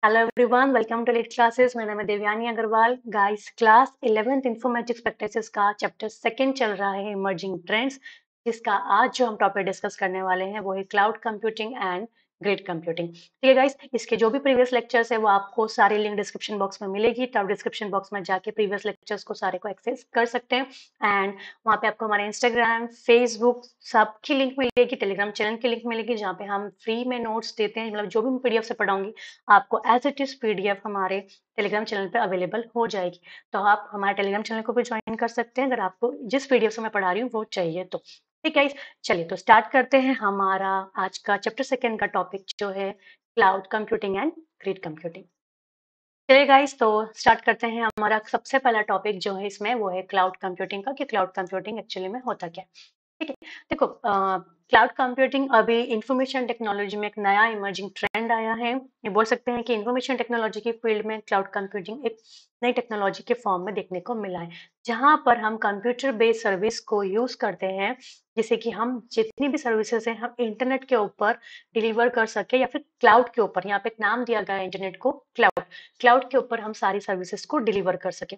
Hello everyone, welcome to lead classes. मेरा नाम है Devyani Agrawal. Guys, class 11th informatics practices का चैप्टर सेकंड चल रहा है, इमर्जिंग ट्रेंड्स, जिसका आज जो हम टॉपिक डिस्कस करने वाले हैं वो है cloud computing and grid computing. ठीक है गाइस, इसके जो भी प्रीवियस लेक्चर्स है वो आपको सारी लिंक डिस्क्रिप्शन बॉक्स में मिलेगी, तो आप डिस्क्रिप्शन बॉक्स में जाके प्रीवियस लेक्चर्स को सारे को एक्सेस कर सकते हैं। एंड वहाँ पे आपको हमारे इंस्टाग्राम, फेसबुक सबकी लिंक मिलेगी, टेलीग्राम चैनल की लिंक मिलेगी, जहाँ पे हम फ्री में नोट्स देते हैं। मतलब जो भी मैं पीडीएफ से पढ़ाऊंगी आपको एज इट इज पीडीएफ हमारे टेलीग्राम चैनल पे अवेलेबल हो जाएगी। तो आप हमारे टेलीग्राम चैनल को भी ज्वाइन कर सकते हैं अगर आपको जिस पीडीएफ से मैं पढ़ा रही हूँ वो चाहिए तो। ठीक है, चलिए तो स्टार्ट करते हैं हमारा आज का चैप्टर सेकेंड का टॉपिक जो है cloud computing and grid computing. चलिए गाइस, तो स्टार्ट करते हैं। हमारा सबसे पहला टॉपिक जो है इसमें वो है क्लाउड कंप्यूटिंग का, कि क्लाउड कंप्यूटिंग एक्चुअली में होता क्या है। ठीक है, देखो, क्लाउड कंप्यूटिंग अभी इंफॉर्मेशन टेक्नोलॉजी में एक नया इमर्जिंग ट्रेंड आया है। ये बोल सकते हैं कि इंफॉर्मेशन टेक्नोलॉजी की फील्ड में क्लाउड कंप्यूटिंग एक नई टेक्नोलॉजी के फॉर्म में देखने को मिला है, जहां पर हम कंप्यूटर बेस्ड सर्विस को यूज करते हैं, जैसे कि हम जितनी भी सर्विसेज हैं हम इंटरनेट के ऊपर डिलीवर कर सके, या फिर क्लाउड के ऊपर, यहाँ पे एक नाम दिया गया है इंटरनेट को क्लाउड, क्लाउड के ऊपर हम सारी सर्विसेज को डिलीवर कर सके।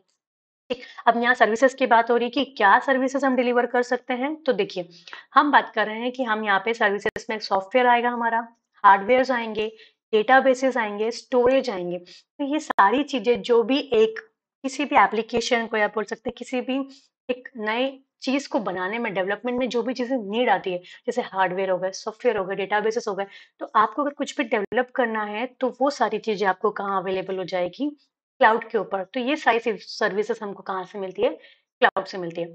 ठीक, अब यहाँ सर्विसेज की बात हो रही है कि क्या सर्विसेज हम डिलीवर कर सकते हैं। तो देखिए, हम बात कर रहे हैं कि हम यहाँ पे सर्विसेज में सॉफ्टवेयर आएगा, हमारा हार्डवेयर आएंगे, डेटाबेसेस आएंगे, स्टोरेज आएंगे। तो ये सारी चीजें जो भी एक किसी भी एप्लीकेशन को, या बोल सकते हैं किसी भी एक नए चीज को बनाने में, डेवलपमेंट में जो भी चीजें नीड आती है, जैसे हार्डवेयर हो गए, सॉफ्टवेयर हो गए, डेटाबेसेस हो गए, तो आपको अगर कुछ भी डेवलप करना है तो वो सारी चीजें आपको कहाँ अवेलेबल हो जाएगी, क्लाउड के ऊपर। तो ये सारी सर्विसेज हमको कहाँ से मिलती है, क्लाउड से मिलती है।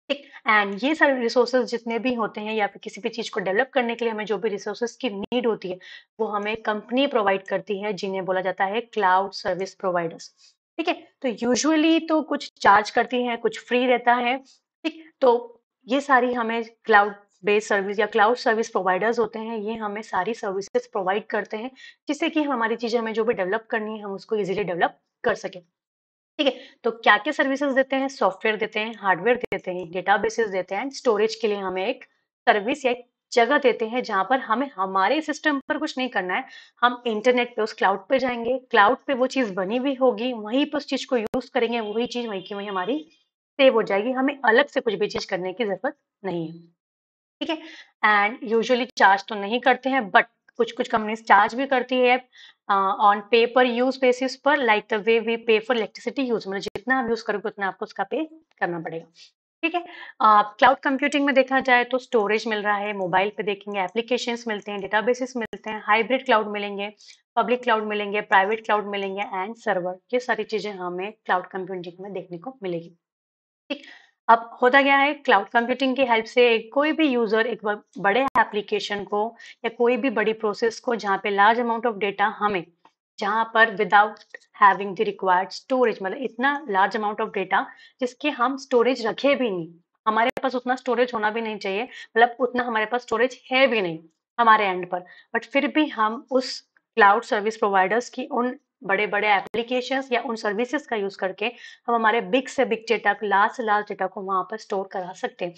ठीक, एंड ये सारे रिसोर्सेज जितने भी होते हैं, या फिर किसी भी चीज को डेवलप करने के लिए हमें जो भी रिसोर्सेज की नीड होती है वो हमें कंपनी प्रोवाइड करती है, जिन्हें बोला जाता है क्लाउड सर्विस प्रोवाइडर्स। ठीक है, तो यूजुअली तो कुछ चार्ज करती हैं, कुछ फ्री रहता है। ठीक, तो ये सारी हमें क्लाउड बेस्ड सर्विस या क्लाउड सर्विस प्रोवाइडर्स होते हैं, ये हमें सारी सर्विसेज प्रोवाइड करते हैं, जिससे कि हमारी चीजें हमें जो भी डेवलप करनी है हम उसको इजीली डेवलप कर सके। ठीक है, तो क्या क्या सर्विसेज देते हैं, सॉफ्टवेयर देते हैं, हार्डवेयर देते हैं, डेटाबेसेस देते हैं, स्टोरेज के लिए हमें एक सर्विस या एक जगह देते हैं जहां पर हमें हमारे सिस्टम पर कुछ नहीं करना है। हम इंटरनेट पे उस क्लाउड पे जाएंगे, क्लाउड पे वो चीज बनी हुई होगी, वहीं पर उस चीज को यूज करेंगे, वही चीज वहीं की वहीं हमारी सेव हो जाएगी, हमें अलग से कुछ भी चीज करने की जरूरत नहीं है। ठीक है, एंड यूजुअली चार्ज तो नहीं करते हैं, बट कुछ कुछ कंपनीज चार्ज भी करती है ऑन पे पर यूज बेसिस पर, लाइक द वे वी पे फॉर इलेक्ट्रिसिटी यूज। मतलब जितना आप यूज करोगे उतना आपको उसका पे करना पड़ेगा। ठीक है, क्लाउड कंप्यूटिंग में देखा जाए तो स्टोरेज मिल रहा है, मोबाइल पे देखेंगे एप्लीकेशंस मिलते हैं, डेटाबेसेस मिलते हैं, हाइब्रिड क्लाउड मिलेंगे, पब्लिक क्लाउड मिलेंगे, प्राइवेट क्लाउड मिलेंगे, एंड सर्वर। ये सारी चीजें हमें क्लाउड कंप्यूटिंग में देखने को मिलेगी। ठीक, अब होता क्या है, क्लाउड कंप्यूटिंग की हेल्प से कोई भी यूजर एक बड़े एप्लीकेशन को या कोई भी बड़ी प्रोसेस को, जहाँ पे लार्ज अमाउंट ऑफ डेटा हमें, जहाँ पर without having the required storage, मतलब इतना लार्ज अमाउंट ऑफ डेटा जिसके हम स्टोरेज रखे भी नहीं, हमारे पास उतना स्टोरेज होना भी नहीं चाहिए, मतलब उतना हमारे पास स्टोरेज है भी नहीं हमारे एंड पर, बट फिर भी हम उस क्लाउड सर्विस प्रोवाइडर्स की उन बड़े बड़े एप्लीकेशंस या उन सर्विसेज का यूज करके हम हमारे बिग से बिग डेटा, लार्ज से लार्ज डेटा को वहां पर स्टोर करा सकते हैं।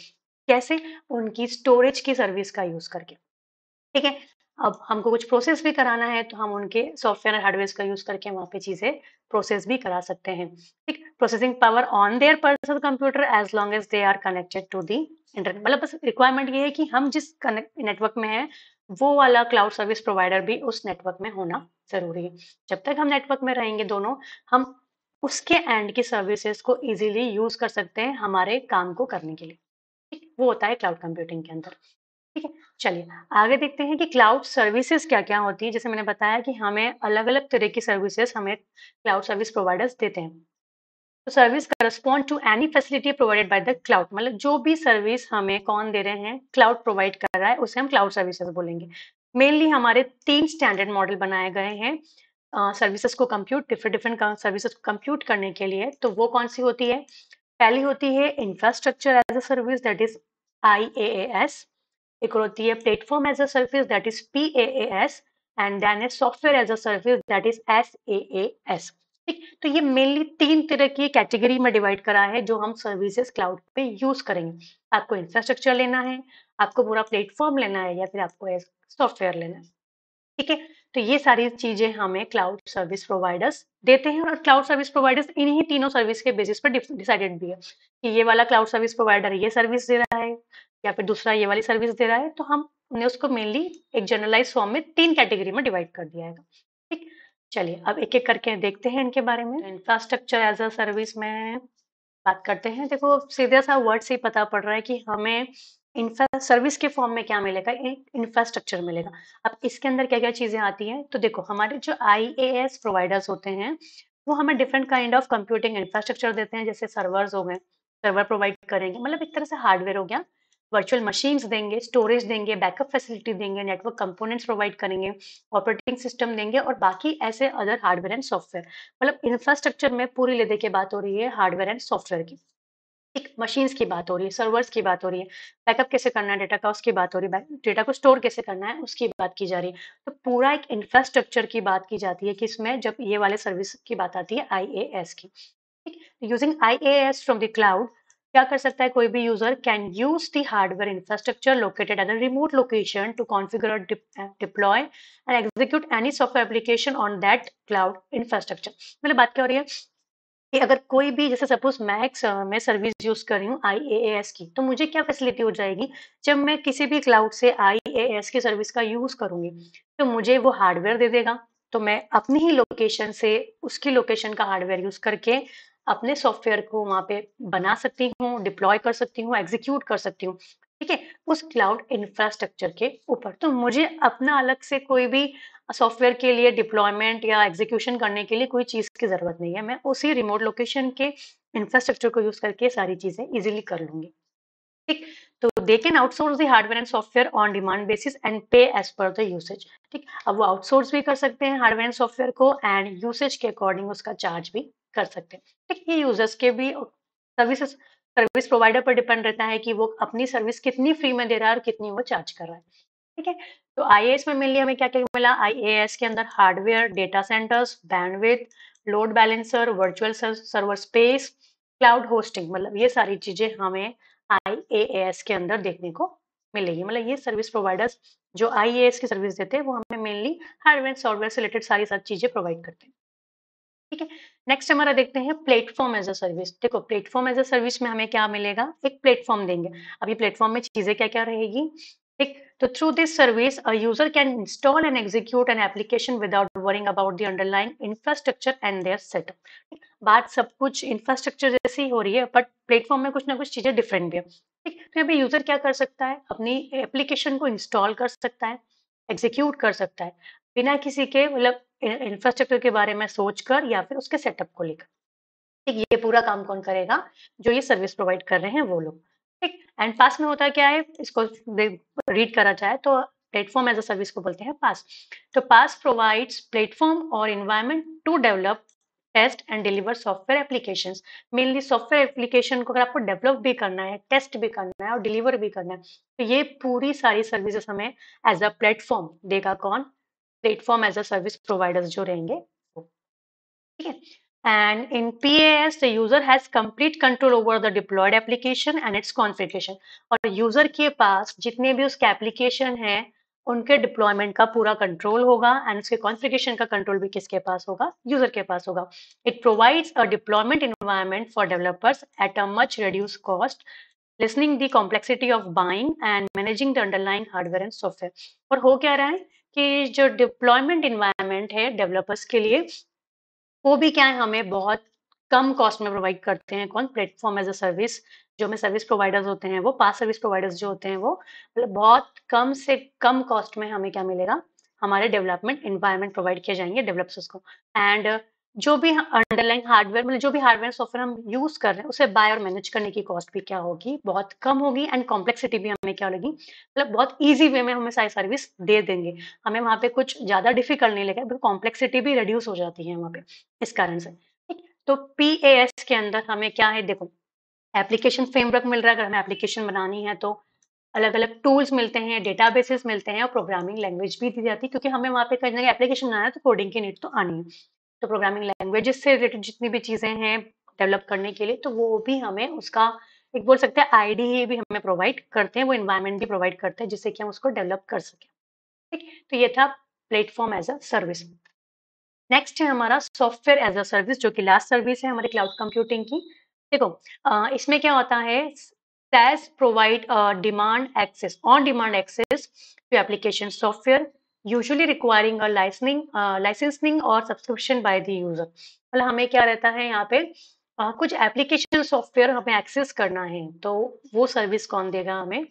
कैसे, उनकी स्टोरेज की सर्विस का यूज करके। ठीक है, अब हमको कुछ प्रोसेस भी कराना है तो हम उनके सॉफ्टवेयर और हार्डवेयर का यूज करके वहां पे चीजें प्रोसेस भी करा सकते हैं। ठीक, processing power on their personal computer as long as they are connected to the internet. मतलब बस रिक्वायरमेंट ये है कि हम जिस नेटवर्क में है वो वाला क्लाउड सर्विस प्रोवाइडर भी उस नेटवर्क में होना जरूरी है। जब तक हम नेटवर्क में रहेंगे दोनों, हम उसके एंड की सर्विसेज को इजीली यूज कर सकते हैं हमारे काम को करने के लिए। ठीक, वो होता है क्लाउड कंप्यूटिंग के अंदर। ठीक है, चलिए आगे देखते हैं कि क्लाउड सर्विसेज क्या क्या होती है। जैसे मैंने बताया कि हमें अलग अलग तरह की सर्विसेज हमें क्लाउड सर्विस प्रोवाइडर्स देते हैं। तो service correspond to any facility provided by the cloud, मतलब जो भी सर्विस हमें कौन दे रहे हैं, क्लाउड प्रोवाइड कर रहा है, उसे हम क्लाउड सर्विसेज बोलेंगे। मेनली हमारे 3 स्टैंडर्ड मॉडल बनाए गए हैं सर्विसेज को कंप्यूट, डिफरेंट डिफरेंट सर्विसेज को कंप्यूट करने के लिए। तो वो कौन सी होती है, पहली होती है infrastructure as a service, that is IaaS। एक और होती है platform as a service, that is PaaS। And then is software as a service, that is SaaS। ठीक, तो ये मेनली 3 तरह की कैटेगरी में डिवाइड करा है जो हम सर्विसेज क्लाउड पे यूज करेंगे। आपको इंफ्रास्ट्रक्चर लेना है, आपको पूरा प्लेटफॉर्म लेना है, या फिर आपको सॉफ्टवेयर लेना है। ठीक है, तो ये सारी चीजें हमें क्लाउड सर्विस प्रोवाइडर्स देते हैं, और क्लाउड सर्विस प्रोवाइडर्स इन्हीं तीनों सर्विस के बेसिस पर डिसाइडेड भी है कि ये वाला क्लाउड सर्विस प्रोवाइडर ये सर्विस दे रहा है या फिर दूसरा ये वाली सर्विस दे रहा है, तो हमने उसको मेनली एक जनरलाइज फॉर्म में 3 कैटेगरी में डिवाइड कर दिया है। ठीक, चलिए अब एक-एक करके देखते हैं इनके बारे में। इंफ्रास्ट्रक्चर एज़ अ सर्विस में बात करते हैं। देखो सीधा-सा वर्ड से ही पता पड़ रहा है कि हमें सर्विस के फॉर्म में क्या मिलेगा, एक इंफ्रास्ट्रक्चर मिलेगा। अब इसके अंदर क्या-क्या चीज़ें आती हैं, तो देखो हमारे जो आईएएस प्रोवाइडर्स होते हैं, वो हमें different kind of computing infrastructure देते हैं, जैसे सर्वर्स हो गए, सर्वर प्रोवाइड करेंगे, मतलब एक तरह से हार्डवेयर हो गया, वर्चुअल मशीन्स देंगे, स्टोरेज देंगे, बैकअप फैसिलिटी देंगे, नेटवर्क कंपोनेंट्स प्रोवाइड करेंगे, ऑपरेटिंग सिस्टम देंगे और बाकी ऐसे अदर हार्डवेयर एंड सॉफ्टवेयर। मतलब इंफ्रास्ट्रक्चर में पूरी लेदे के बात हो रही है हार्डवेयर एंड सॉफ्टवेयर की। एक मशीन्स की बात हो रही है, सर्वर्स की बात हो रही है, बैकअप कैसे करना है डेटा का उसकी बात हो रही है, डेटा को स्टोर कैसे करना है उसकी बात की जा रही है। तो पूरा एक इंफ्रास्ट्रक्चर की बात की जाती है कि इसमें जब ये वाले सर्विस की बात आती है आईएएस की। ठीक, using IaaS from the cloud क्या कर सकता है कोई भी user can use the hardware infrastructure located at a remote location to configure, deploy and execute any software application on that cloud infrastructure. मतलब बात क्या हो रही है कि अगर कोई भी जैसे सपोज मैं सर्विस यूज कर रही हूँ आईएएस की, तो मुझे क्या फैसिलिटी हो जाएगी जब मैं किसी भी क्लाउड से आईएएस की सर्विस का यूज करूंगी, तो मुझे वो हार्डवेयर दे देगा। तो मैं अपनी ही लोकेशन से उसकी लोकेशन का हार्डवेयर यूज करके अपने सॉफ्टवेयर को वहां पे बना सकती हूँ, डिप्लॉय कर सकती हूँ, एग्जीक्यूट कर सकती हूँ। ठीक है, उस क्लाउड इंफ्रास्ट्रक्चर के ऊपर तो मुझे अपना अलग से कोई भी सॉफ्टवेयर के लिए डिप्लॉयमेंट या एग्जीक्यूशन करने के लिए कोई चीज़ की ज़रूरत नहीं है। मैं उसी रिमोट लोकेशन के इंफ्रास्ट्रक्चर को यूज़ करके सारी चीज़ें ईज़िली कर लूँगी। ठीक, तो they can outsource the hardware and software on demand basis and पे एज़ पर द यूसेज। ठीक, अब वो आउटसोर्स भी कर सकते हैं हार्डवेयर एंड सॉफ्टवेयर को एंड यूसेज के अकॉर्डिंग उसका चार्ज भी कर सकते हैं। ठीक, ये यूज़र्स के भी सर्विसेज़ सर्विस प्रोवाइडर पर डिपेंड रहता है कि वो अपनी सर्विस कितनी फ्री में दे रहा है और कितनी वो चार्ज कर रहा है। ठीक है, तो आईएएस में मेनली हमें क्या-क्या मिला, आईएएस के अंदर hardware, data centres, bandwidth, load balancer, virtual server space, cloud hosting, मतलब ये सारी चीजें हमें आईएएस के अंदर देखने को मिलेगी। मतलब ये सर्विस प्रोवाइडर्स जो आईएएस की सर्विस देते हैं वो हमें मेनली हार्डवेयर सॉफ्टवेयर से रिलेटेड सारी सारी चीजें प्रोवाइड करते हैं। ठीक है, नेक्स्ट हमारा देखते हैं प्लेटफॉर्म एज अ सर्विस। देखो प्लेटफॉर्म एज अ सर्विस में हमें क्या मिलेगा, एक प्लेटफॉर्म देंगे। अभी प्लेटफॉर्म में चीजें क्या क्या रहेगी, ठीक, तो through this service a user can install and execute an application without worrying about the underline infrastructure and their setup. बात सब कुछ इंफ्रास्ट्रक्चर जैसी ही हो रही है, बट प्लेटफॉर्म में कुछ ना कुछ चीजें डिफरेंट भी है। ठीक, तो यहाँ पे यूजर क्या कर सकता है, अपनी एप्लीकेशन को इंस्टॉल कर सकता है, एग्जीक्यूट कर सकता है, बिना किसी के मतलब इंफ्रास्ट्रक्चर के बारे में सोचकर या फिर उसके सेटअप को लेकर। ठीक, ये पूरा काम कौन करेगा, जो ये सर्विस प्रोवाइड कर रहे हैं वो लोग। ठीक, एंड पास में होता क्या है, इसको रीड करा जाए तो प्लेटफॉर्म एज अ सर्विस को बोलते हैं पास। तो पास प्रोवाइड्स प्लेटफॉर्म और environment to develop, test and deliver software applications. Mainly software application को अगर आपको डेवलप भी करना है, टेस्ट भी करना है और डिलीवर भी करना है, तो ये पूरी सारी सर्विसेज हमें एज अ प्लेटफॉर्म देगा कौन, platform as a service providers जो रहेंगे वो। ठीक है, and in PaaS the user has complete control over the deployed application and its configuration. और यूजर के पास जितने भी उसके एप्लीकेशन है उनके डिप्लॉयमेंट का पूरा कंट्रोल होगा एंड उसके कॉन्फ़िगरेशन का कंट्रोल भी किसके पास होगा, यूजर के पास होगा। It provides a deployment environment for developers at a much reduce cost, listening the complexity of buying and managing the underlying hardware and software. और हो क्या रहा है कि जो डिप्लॉयमेंट एनवायरनमेंट है डेवलपर्स के लिए, वो भी क्या है हमें बहुत कम कॉस्ट में प्रोवाइड करते हैं कौन, प्लेटफॉर्म एज अ सर्विस। जो हमें सर्विस प्रोवाइडर्स होते हैं वो पास सर्विस प्रोवाइडर्स जो होते हैं वो मतलब बहुत कम से कम कॉस्ट में हमें क्या मिलेगा, हमारे डेवलपमेंट एनवायरनमेंट प्रोवाइड किए जाएंगे डेवलपर्स को। एंड जो भी अंडरलाइन हार्डवेयर मतलब जो भी हार्डवेयर सॉफ्टवेयर हम यूज कर रहे हैं उसे बाय और मैनेज करने की कॉस्ट भी क्या होगी, बहुत कम होगी एंड कॉम्प्लेक्सिटी भी हमें क्या लगी, मतलब बहुत ईजी वे में हमें सारी सर्विस दे देंगे। हमें वहाँ पे कुछ ज्यादा डिफिकल्ट नहीं लगेगा, कॉम्प्लेक्सिटी भी रिड्यूस हो जाती है वहाँ पे इस कारण से। ठीक, तो PaaS के अंदर हमें क्या है, देखो एप्लीकेशन फ्रेमवर्क मिल रहा है, अगर हमें एप्लीकेशन बनानी है तो अलग अलग टूल्स मिलते हैं, डेटाबेसेस मिलते हैं और प्रोग्रामिंग लैंग्वेज भी दी जाती है, क्योंकि हमें वहाँ पे कहीं ना कहीं एप्लीकेशन बनाना है तो कोडिंग की नीड तो आनी है। तो प्रोग्रामिंग लैंग्वेजेस से रिलेटेड जितनी भी चीजें हैं डेवलप करने के लिए, तो वो भी हमें उसका एक बोल सकते हैं आईडी भी हमें प्रोवाइड करते हैं, वो इन्वायरमेंट भी प्रोवाइड करते हैं जिससे कि हम उसको डेवलप कर सकें। ठीक, तो ये था platform as a service. Next है हमारा सॉफ्टवेयर एज अ सर्विस, जो कि लास्ट सर्विस है हमारी क्लाउड कंप्यूटिंग की। देखो, इसमें क्या होता है, SaaS provide demand access, on demand access to application software, usually requiring a licensing और सब्सक्रिप्शन बाय द यूजर। मतलब हमें क्या रहता है यहाँ पे, कुछ एप्लीकेशन सॉफ्टवेयर हमें एक्सेस करना है, तो वो सर्विस कौन देगा हमें?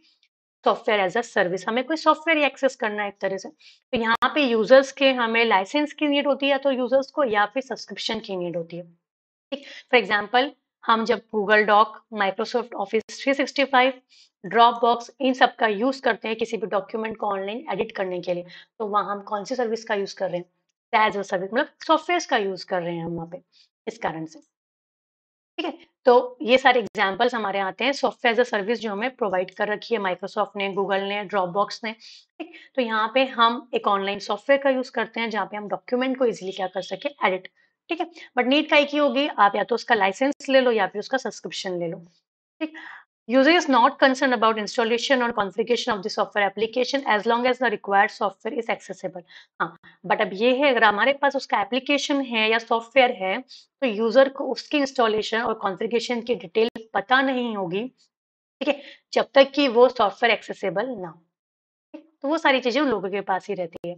Software as a service. हमें कोई सॉफ्टवेयर ही एक्सेस करना है एक तरह से, तो यहाँ पे यूजर्स के हमें लाइसेंस की नीड होती है, तो यूजर्स को, या फिर सब्सक्रिप्शन की नीड होती है। ठीक, फॉर एग्जाम्पल हम जब Google Doc, Microsoft Office 365, Dropbox, इन सब का यूज करते हैं किसी भी डॉक्यूमेंट को ऑनलाइन एडिट करने के लिए, तो वहां हम कौन सी सर्विस का यूज कर रहे हैं? एज अ सर्विस, मतलब सॉफ्टवेयर का यूज कर रहे हैं हम वहाँ पे, इस कारण से। ठीक है, तो ये सारे एग्जांपल्स हमारे आते हैं सॉफ्टवेयर एज अ सर्विस जो हमें प्रोवाइड कर रखी है माइक्रोसॉफ्ट ने, गूगल ने, ड्रॉपबॉक्स ने। ठीक, तो यहाँ पे हम एक ऑनलाइन सॉफ्टवेयर का यूज करते हैं जहाँ पे हम डॉक्यूमेंट को इजीली क्या कर सके, एडिट। ठीक है, बट नीड काय की होगी, आप या तो उसका लाइसेंस ले लो या फिर उसका सब्सक्रिप्शन ले लो। ठीक, user is not concerned about installation or configuration of the software application as long as the required software is accessible। हाँ, बट अब ये है, अगर हमारे पास उसका एप्लीकेशन है या सॉफ्टवेयर है, तो यूजर को उसकी इंस्टॉलेशन और कॉन्फ़िगरेशन की डिटेल पता नहीं होगी, ठीक है, जब तक कि वो सॉफ्टवेयर एक्सेसिबल ना हो। ठीक, तो वो सारी चीजें उन लोगों के पास ही रहती है।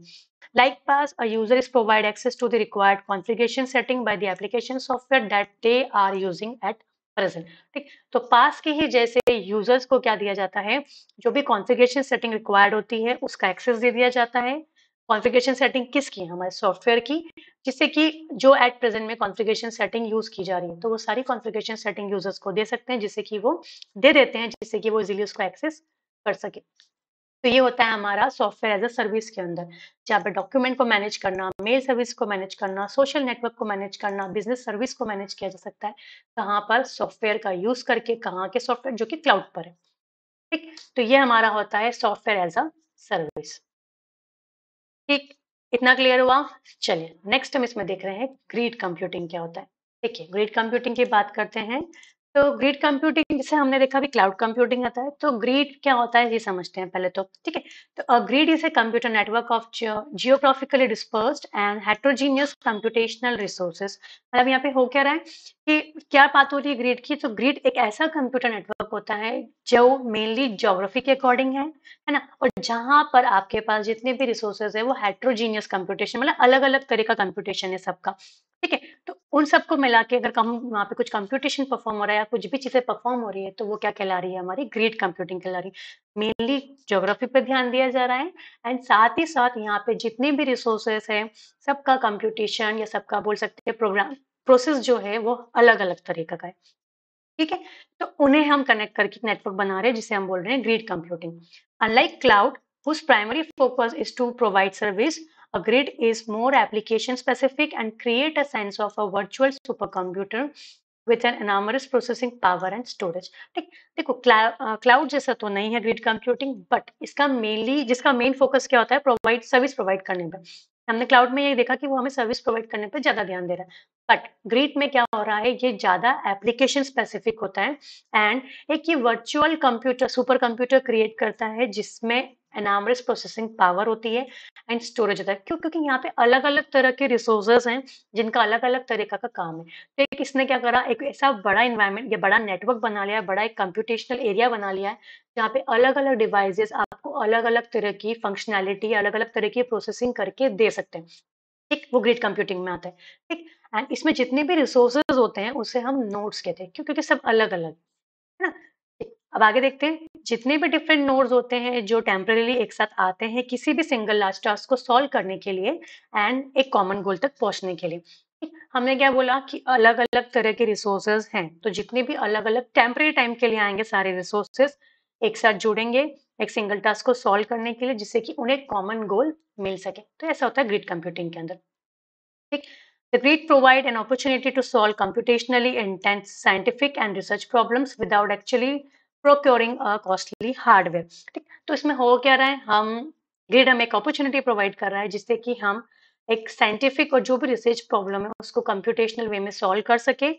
Like pass, a user is provide access to the required configuration setting by the application software that they are using at present। ठीक, तो पास की ही जैसे यूजर्स को क्या दिया जाता है, जो भी कॉन्फ़िगरेशन सेटिंग रिक्वायर्ड होती है उसका एक्सेस दे दिया जाता है। कॉन्फ़िगरेशन सेटिंग किसकी? हमारे सॉफ्टवेयर की, जिससे कि जो एट प्रेजेंट में कॉन्फ़िगरेशन सेटिंग यूज की जा रही है, तो वो सारी कॉन्फ़िगरेशन सेटिंग यूजर्स को दे सकते हैं, जिससे कि वो दे देते हैं, जिससे कि वो इजीली उसको एक्सेस कर सके। तो ये होता है हमारा सॉफ्टवेयर एज अ सर्विस के अंदर, जहाँ पे डॉक्यूमेंट को मैनेज करना, मेल सर्विस को मैनेज करना, सोशल नेटवर्क को मैनेज करना, बिजनेस सर्विस को मैनेज किया जा सकता है। कहाँ पर? सॉफ्टवेयर का यूज करके। कहाँ के सॉफ्टवेयर? जो कि क्लाउड पर है। ठीक, तो ये हमारा होता है सॉफ्टवेयर एज अ सर्विस। ठीक, इतना क्लियर हुआ? चलिए नेक्स्ट हम इसमें देख रहे हैं ग्रिड कंप्यूटिंग क्या होता है। देखिए, ग्रिड कंप्यूटिंग की बात करते हैं। तो ग्रिड कंप्यूटिंग जैसे हमने देखा अभी क्लाउड कंप्यूटिंग आता है, तो ग्रिड क्या होता है ये समझते हैं पहले तो। ठीक है, तो grid is a computer network of geographically dispersed and heterogeneous computational resources. मतलब यहाँ पे हो क्या रहा है कि क्या बात हो रही है ग्रिड की, तो ग्रिड एक ऐसा कंप्यूटर नेटवर्क होता है जो मेनली ज्योग्राफी के अकॉर्डिंग है ना, और जहां पर आपके पास जितने भी रिसोर्सेज है वो हेट्रोजीनियस कंप्यूटेशन, मतलब अलग अलग तरह का कंप्यूटेशन है सबका। ठीक है, तो उन सबको मिला के अगर हम वहाँ पे कुछ कंप्यूटेशन परफॉर्म हो रहा है या कुछ भी चीजें परफॉर्म हो रही है, तो वो क्या कहला रही है? हमारी ग्रिड कंप्यूटिंग कहला रही है। मेनली ज्योग्राफी पे ध्यान दिया जा रहा है, एंड साथ ही साथ यहाँ पे जितने भी रिसोर्सेस है सबका कंप्यूटेशन या सबका बोल सकते हैं प्रोग्राम प्रोसेस जो है वो अलग अलग तरीका का है। ठीक है, तो उन्हें हम कनेक्ट करके नेटवर्क बना रहे हैं, जिसे हम बोल रहे हैं grid computing. Unlike cloud whose primary focus is to provide service, a grid is more application specific and create a sense of a virtual supercomputer with an enormous processing power and storage। ठीक, देखो cloud जैसा तो नहीं है grid computing, but इसका mainly, जिसका main focus क्या होता है, प्रोवाइड सर्विस प्रोवाइड करने पर। हमने क्लाउड में ये देखा कि वो हमें सर्विस प्रोवाइड करने पर ज्यादा ध्यान दे रहा है, बट ग्रिड में क्या हो रहा है, ये ज्यादा एप्लीकेशन स्पेसिफिक होता है, एंड एक ये virtual computer, super computer create करता है जिसमें एनामरस प्रोसेसिंग पावर होती है एंड स्टोरेज होता है। क्यों? क्योंकि यहाँ पे अलग अलग तरह के रिसोर्सेज हैं जिनका अलग अलग तरीका का काम है। तो एक इसने क्या करा, एक ऐसा बड़ा इन्वायरमेंट या बड़ा नेटवर्क बना लिया है, बड़ा एक कंप्यूटेशनल एरिया बना लिया है, जहाँ पे अलग अलग डिवाइसेस आपको अलग अलग तरह की फंक्शनैलिटी, अलग अलग तरह की प्रोसेसिंग करके दे सकते हैं। ठीक, वो ग्रिड कंप्यूटिंग में आता है। ठीक, एंड इसमें जितने भी रिसोर्सेज होते हैं उसे हम नोड्स कहते हैं। क्यों? क्योंकि सब अलग अलग है ना। ठीक, अब आगे देखते हैं, जितने भी डिफरेंट नोड्स होते हैं जो टेम्पररी एक साथ आते हैं किसी भी सिंगल लार्ज टास्क को सॉल्व करने के लिए एंड एक कॉमन गोल तक पहुंचने के लिए। ठीक, हमने क्या बोला कि अलग अलग तरह के रिसोर्सेज हैं, तो जितने भी अलग अलग टेम्पररी टाइम के लिए आएंगे सारे रिसोर्सेज एक साथ जुड़ेंगे एक सिंगल टास्क को सॉल्व करने के लिए, जिससे कि उन्हें कॉमन गोल मिल सके। तो ऐसा होता है ग्रिड कंप्यूटिंग के अंदर। ठीक, the grid provide an opportunity to solve computationally intense scientific and research problems without actually procuring a costly hardware। ठीक, तो इसमें हो क्या रहा है, हम ग्रिड हमें एक अपॉर्चुनिटी प्रोवाइड कर रहा है जिससे कि हम एक साइंटिफिक और जो भी रिसर्च प्रॉब्लम है उसको कंप्यूटेशनल वे में सॉल्व कर सके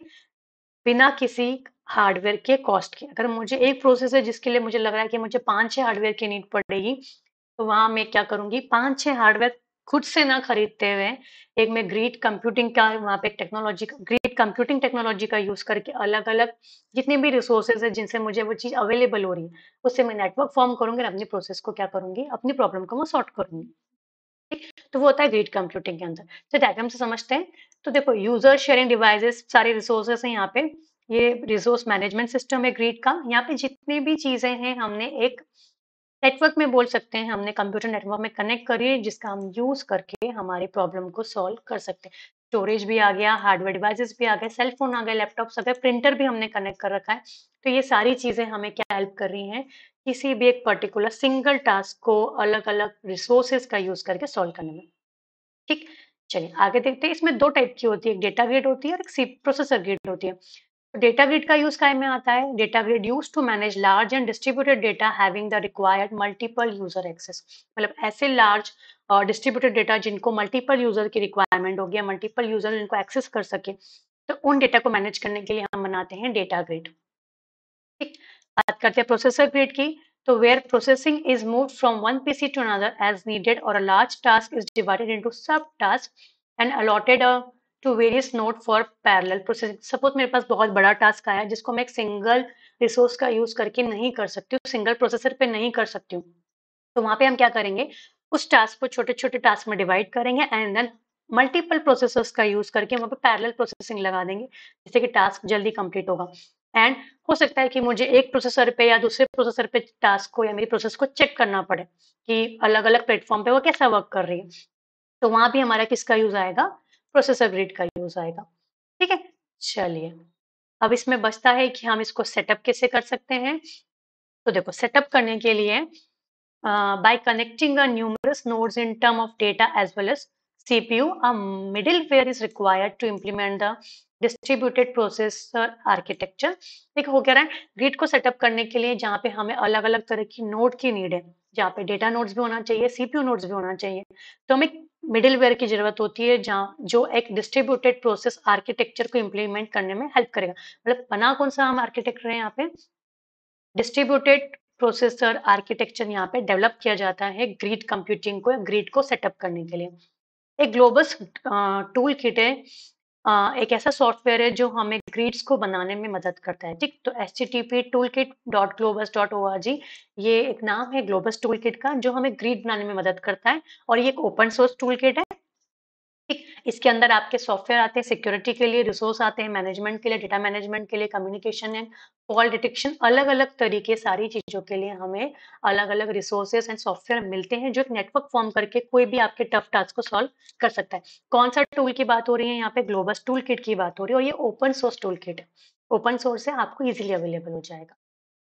बिना किसी हार्डवेयर के कॉस्ट के। अगर मुझे एक प्रोसेस है जिसके लिए मुझे लग रहा है कि मुझे 5-6 हार्डवेयर की नीड पड़ेगी, तो वहां मैं क्या करूंगी, 5-6 हार्डवेयर खुद से ना खरीदते हुए एक मैं ग्रीड कंप्यूटिंग का वहाँ पे टेक्नोलॉजी ग्रीड कंप्यूटिंग टेक्नोलॉजी का यूज़ करके अलग-अलग जितने भी रिसोर्सेज़ हैं जिनसे मुझे वो चीज़ अवेलेबल हो रही है, उससे मैं नेटवर्क फ़ॉर्म करूँगी और अपनी प्रोसेस को क्या करूँगी, अपनी प्रॉब्लम को मैं सॉर्ट करूँगी। ठीक? तो वो होता है ग्रिड कंप्यूटिंग के अंदर। तो डायग्राम से समझते हैं। तो देखो यूज़र शेयरिंग डिवाइसेज़ सारे रिसोर्सेज़ हैं यहाँ पे। ये रिसोर्स मैनेजमेंट सिस्टम है ग्रिड का। यहाँ पे जितनी भी चीज़ें हैं हमने एक नेटवर्क में बोल सकते हैं, हमने कंप्यूटर नेटवर्क में कनेक्ट करी है जिसका हम यूज़ करके हमारी प्रॉब्लम को सॉल्व कर सकते हैं। स्टोरेज भी आ गया, हार्डवेयर डिवाइसेज़ भी आ गए, सेल फ़ोन आ गए, लैपटॉप्स आ गए, प्रिंटर भी हमने कनेक्ट कर रखा है। तो ये सारी चीज़ें हमें क्या हेल्प कर रही हैं, किसी भी एक पर्टिकुलर सिंगल टास्क को अलग-अलग रिसोर्सेज़ का यूज़ करके सॉल्व करने में। ठीक? चलिए आगे देखते हैं इसमें 2 टाइप की होती है, एक डेटा ग्रिड होती है और एक सी प्रोसेसर ग्रिड होती है। डेटा ग्रिड का यूज़ काय में आता है? Data grid used to manage large and distributed data having the required multiple user access. मतलब ऐसे लार्ज डिस्ट्रीब्यूटेड डेटा जिनको मल्टीपल यूज़र की रिक्वायरमेंट होगी या मल्टीपल यूज़र इनको एक्सेस कर सके, तो उन डेटा को मैनेज करने के लिए हम बनाते हैं डेटा ग्रिड। ठीक, बात करते हैं प्रोसेसर ग्रिड की। तो where processing is move from one PC to another as needed और a large task is divided into sub task and allotted to various node for parallel processing. Suppose मेरे पास बहुत बड़ा टास्क आया जिसको मैं एक सिंगल रिसोर्स का यूज करके नहीं कर सकती हूँ, सिंगल प्रोसेसर पे नहीं कर सकती हूँ, तो वहां पे हम क्या करेंगे, उस टास्क को छोटे छोटे टास्क में डिवाइड करेंगे एंड देन मल्टीपल प्रोसेसर्स का यूज करके वहां पे पैरेलल प्रोसेसिंग लगा देंगे जिससे कि टास्क जल्दी कंप्लीट होगा। एंड हो सकता है कि मुझे एक प्रोसेसर पे या दूसरे प्रोसेसर पे टास्क को या मेरी प्रोसेस को चेक करना पड़े कि अलग अलग प्लेटफॉर्म पे वो कैसा वर्क कर रही है, तो वहां भी हमारा किसका यूज आएगा, प्रोसेसर ग्रिड का यूज आएगा। ठीक है, चलिए अब इसमें बचता है कि हम इसको सेटअप कैसे कर सकते हैं। तो देखो सेटअप करने के लिए by connecting a numerous nodes in term of data as well as CPU, a middleware is required to implement the distributed processor architecture। देखो हो क्या रहा है, ग्रिड को सेटअप करने के लिए जहाँ पे हमें अलग अलग तरह की नोड की नीड है, जहाँ पे डेटा नोड्स भी होना चाहिए, सीपीयू नोड्स भी होना चाहिए, तो हमें मिडिलवेयर की जरूरत होती है जहाँ जो एक डिस्ट्रीब्यूटेड प्रोसेस आर्किटेक्चर को इम्प्लीमेंट करने में हेल्प करेगा। मतलब बना कौन सा हम आर्किटेक्चर है यहाँ पे, डिस्ट्रीब्यूटेड प्रोसेसर आर्किटेक्चर यहाँ पे डेवलप किया जाता है ग्रिड कंप्यूटिंग को, ग्रिड को सेटअप करने के लिए। एक ग्लोबस टूल किट है, एक ऐसा सॉफ्टवेयर है जो हमें ग्रिड्स को बनाने में मदद करता है। ठीक, तो http://toolkit.globus.org ये एक नाम है ग्लोबस टूल किट का जो हमें ग्रिड बनाने में मदद करता है और ये एक ओपन सोर्स टूल किट है। ठीक, इसके अंदर आपके सॉफ्टवेयर आते हैं सिक्योरिटी के लिए, रिसोर्स आते हैं मैनेजमेंट के लिए, डेटा मैनेजमेंट के लिए, कम्युनिकेशन एंड फॉल्ट डिटेक्शन, अलग-अलग तरीके सारी चीज़ों के लिए हमें अलग-अलग रिसोर्सेज एंड सॉफ्टवेयर मिलते हैं जो एक नेटवर्क फॉर्म करके कोई भी आपके टफ टास्क को सॉल्व कर सकता है। कौन-सा टूल की बात हो रही है यहाँ पे, ग्लोबस टूल किट की बात हो रही है और ये ओपन सोर्स टूल किट है। ओपन सोर्स है, आपको ईज़िली अवेलेबल हो जाएगा।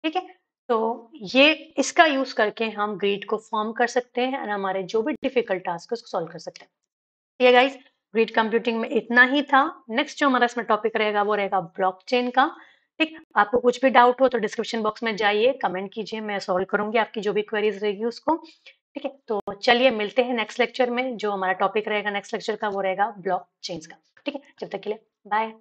ठीक है? तो ये इसका यूज़ करके हम ग्रिड को फॉर्म कर सकते हैं और हमारे जो भी डिफिकल्ट टास्क है उसको सॉल्व कर सकते हैं। ये गाइस ग्रिड कंप्यूटिंग में इतना ही था। नेक्स्ट जो हमारा इसमें टॉपिक रहेगा वो रहेगा ब्लॉकचेन का। ठीक, आपको कुछ भी डाउट हो तो डिस्क्रिप्शन बॉक्स में जाइए, कमेंट कीजिए, मैं सॉल्व करूंगी आपकी जो भी क्वेरीज रहेगी उसको। ठीक है, तो चलिए मिलते हैं नेक्स्ट लेक्चर में। जो हमारा टॉपिक रहेगा नेक्स्ट लेक्चर का वो रहेगा ब्लॉकचेन्स का। ठीक है, जब तक के लिए बाय।